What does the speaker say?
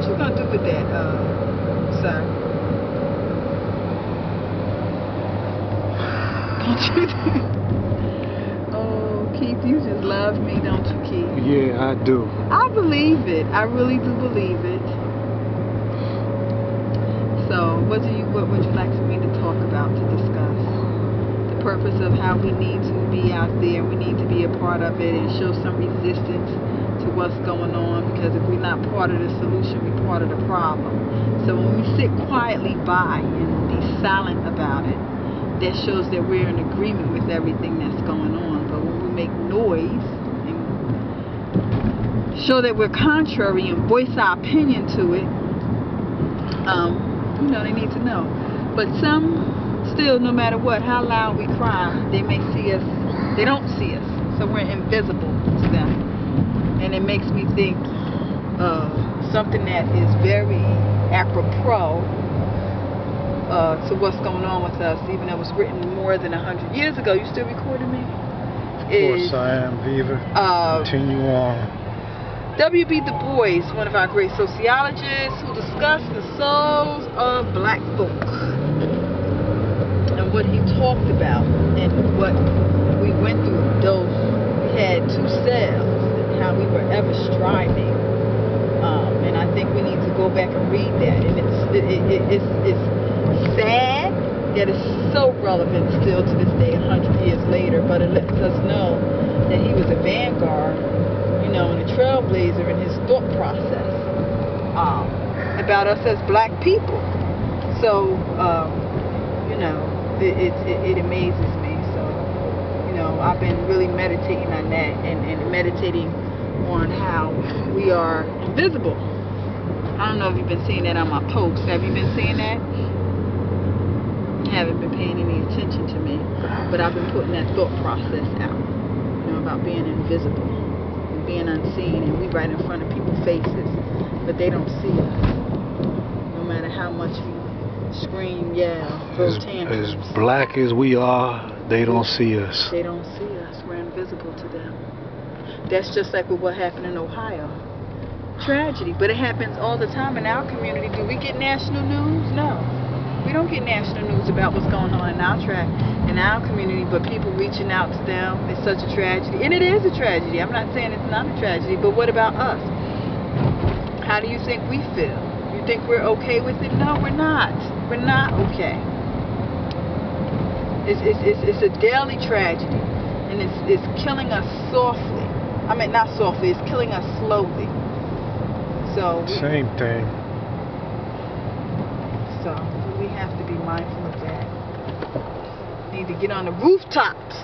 you gonna do with that, sir? Don't you think? Oh, Keith, you just love me, don't you, Keith? Yeah, I do. I believe it. I really do believe it. So, what would you like for me to talk about, to discuss? The purpose of how we need to be out there, we need to be a part of it and show some resistance to what's going on, because if we're not part of the solution, we're part of the problem. So when we sit quietly by and be silent about it, that shows that we're in agreement with everything that's going on. But when we make noise and show that we're contrary and voice our opinion to it, you know, they need to know. But some still, no matter what, how loud we cry, they may see us, they don't see us, so we're invisible to them. And it makes me think of something that is very apropos to what's going on with us, even though it was written more than 100 years ago. You still recording me? Of course I am, Viva. Continue on. W.B. Du Bois, one of our great sociologists, who discussed the souls of black folk and what he talked about and what we went through. Those we had two selves and how we were ever striving. And I think we need to go back and read that. And it's sad that it's so relevant still to this day, 100 years later. But it lets us know that he was a vanguard, you know, and a trailblazer in his thought process about us as black people. So, you know, it amazes me. So, you know, I've been really meditating on that and meditating on how we are invisible. I don't know if you've been seeing that on my posts. Have you been seeing that? You haven't been paying any attention to me, but I've been putting that thought process out, you know, about being invisible and being unseen, and we right in front of people's faces, but they don't see us. No matter how much we scream, yell, throw tantrums. As black as we are, they don't see us. They don't see us. We're invisible to them. That's just like with what happened in Ohio. Tragedy, but it happens all the time in our community. Do we get national news? No. We don't get national news about what's going on in our community, but people reaching out to them. It's such a tragedy. And it is a tragedy. I'm not saying it's not a tragedy, but what about us? How do you think we feel? You think we're okay with it? No, we're not. We're not okay. It's a daily tragedy, and it's killing us softly. I mean, not softly, it's killing us slowly. So same thing. So we have to be mindful of that. We need to get on the rooftops